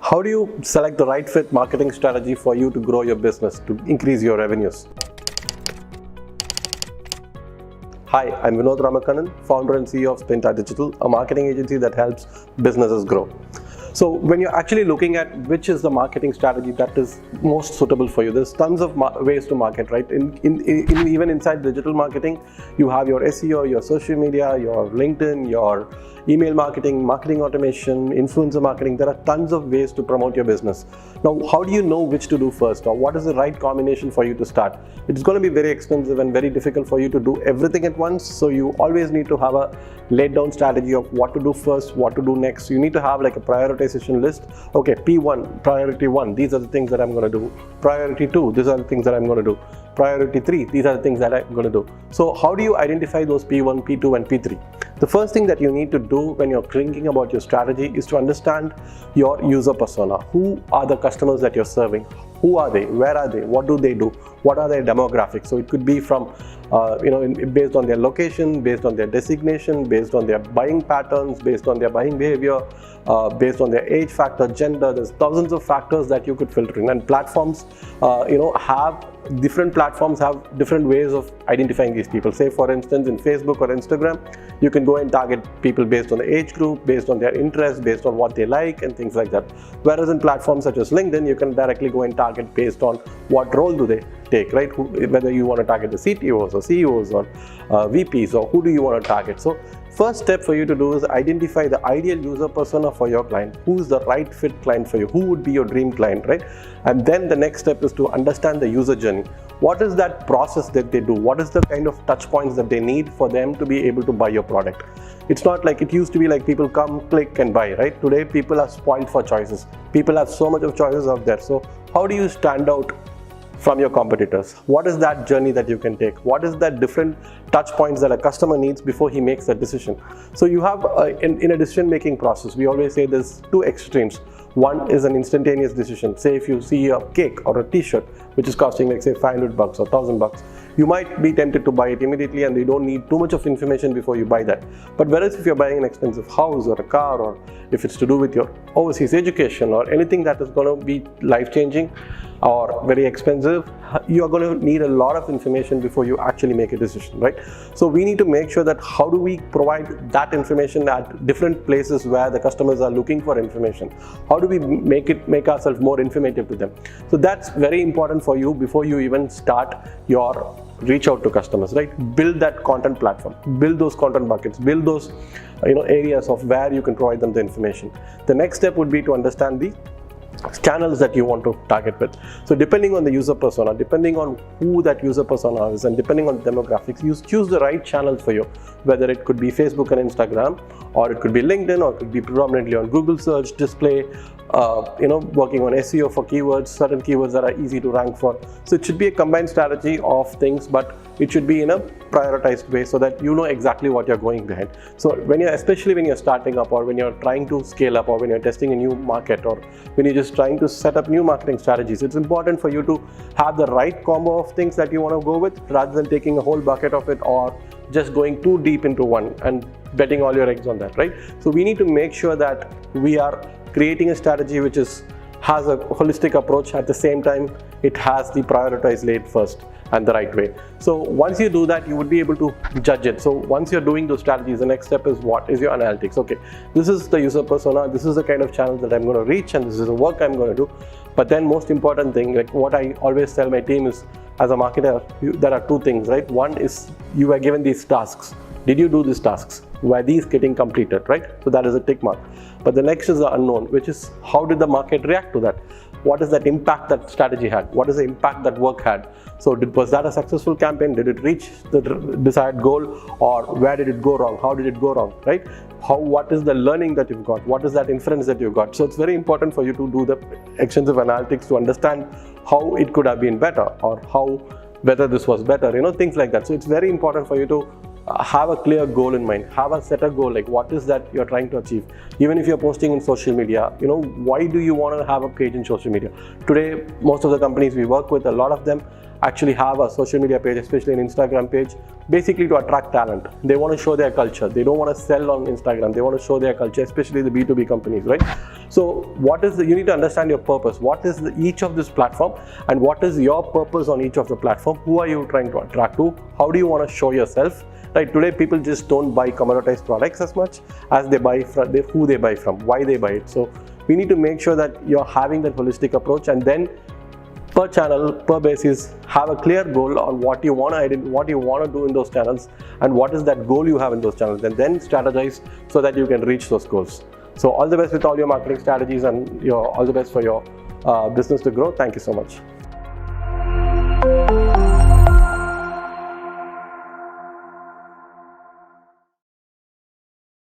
How do you select the right fit marketing strategy for you to grow your business, to increase your revenues? Hi, I'm Vinodh Ramakannan, founder and CEO of Spinta Digital, a marketing agency that helps businesses grow. So when you're actually looking at which is the marketing strategy that is most suitable for you, there's tons of ways to market, right? Even inside digital marketing, you have your SEO, your social media, your LinkedIn, your email marketing, marketing automation, influencer marketing. There are tons of ways to promote your business. Now, how do you know which to do first, or what is the right combination for you to start? It's going to be very expensive and very difficult for you to do everything at once. So you always need to have a laid down strategy of what to do first, what to do next. You need to have like a prioritization list. Okay, P1, priority 1, these are the things that I'm going to do. Priority 2, these are the things that I'm going to do. Priority 3, these are the things that I'm going to do. So how do you identify those P1, P2 and P3? The first thing that you need to do when you're thinking about your strategy is to understand your user persona. Who are the customers that you're serving? Who are they? Where are they? What do they do? What are their demographics? So it could be from, based on their location, based on their designation, based on their buying patterns, based on their buying behavior, based on their age factor, gender. There's thousands of factors that you could filter in, and platforms, different platforms have different ways of identifying these people. Say for instance, in Facebook or Instagram, you can go and target people based on the age group, based on their interests, based on what they like and things like that. Whereas in platforms such as LinkedIn, you can directly go and target based on what role do they take, right? Whether you want to target the CTOs or CEOs or VPs, or who do you want to target. So first step for you to do is identify the ideal user persona for your client. Who's the right fit client for you? Who would be your dream client, right? And then the next step is to understand the user journey. What is that process that they do? What is the kind of touch points that they need for them to be able to buy your product? It's not like it used to be like people come, click and buy, right? Today people are spoiled for choices. People have so much of choices out there. So how do you stand out from your competitors? What is that journey that you can take? What is that different touch points that a customer needs before he makes that decision? So you have in a decision making process, we always say there's two extremes. One is an instantaneous decision. Say if you see a cake or a t-shirt which is costing like say $500 or $1,000, you might be tempted to buy it immediately and you don't need too much of information before you buy that. But whereas if you're buying an expensive house or a car, or if it's to do with your overseas education or anything that is going to be life-changing or very expensive, you're going to need a lot of information before you actually make a decision, right? So we need to make sure that how do we provide that information at different places where the customers are looking for information? How do we make ourselves more informative to them? So that's very important for you before you even start your reach out to customers, right? Build that content platform, build those content buckets, build those areas of where you can provide them the information. The next step would be to understand the channels that you want to target with. So depending on the user persona, depending on who that user persona is, and depending on the demographics, you choose the right channels for you. Whether it could be Facebook and Instagram, or it could be LinkedIn, or it could be predominantly on Google search, display, working on SEO for keywords, certain keywords that are easy to rank for. So it should be a combined strategy of things, but it should be in a prioritized way so that you know exactly what you're going behind. So especially when you're starting up, or when you're trying to scale up, or when you're testing a new market, or when you're just trying to set up new marketing strategies, it's important for you to have the right combo of things that you want to go with, rather than taking a whole bucket of it or just going too deep into one and betting all your eggs on that, right? So we need to make sure that we are creating a strategy which has a holistic approach. At the same time, it has the prioritized laid first and the right way. So once you do that, you would be able to judge it. So once you're doing those strategies, the next step is what is your analytics. Okay, this is the user persona, this is the kind of channel that I'm going to reach, and this is the work I'm going to do. But then most important thing, like what I always tell my team is, as a marketer, there are two things, right? One is you were given these tasks. Did you do these tasks? Were these getting completed, right? So that is a tick mark. But the next is the unknown, which is how did the market react to that? What is that impact that strategy had? What is the impact that work had? So was that a successful campaign? Did it reach the desired goal, or where did it go wrong? How did it go wrong, right? What is the learning that you've got? What is that inference that you've got? So it's very important for you to do the extensive analytics to understand how it could have been better, or whether this was better, things like that. So it's very important for you to have a clear goal in mind, set a goal, like what is that you're trying to achieve. Even if you're posting in social media, why do you want to have a page in social media? Today, most of the companies we work with, a lot of them actually have a social media page, especially an Instagram page, basically to attract talent. They want to show their culture. They don't want to sell on Instagram. They want to show their culture, especially the B2B companies, right? So you need to understand your purpose. What is each of this platform, and what is your purpose on each of the platform? Who are you trying to attract to? How do you want to show yourself? Right, today people just don't buy commoditized products as much as they buy from who they buy from, why they buy it. So we need to make sure that you're having that holistic approach, and then per channel, per basis, have a clear goal on what you want to do in those channels, and what is that goal you have in those channels, and then strategize so that you can reach those goals. So all the best with all your marketing strategies, and all the best for your business to grow. Thank you so much.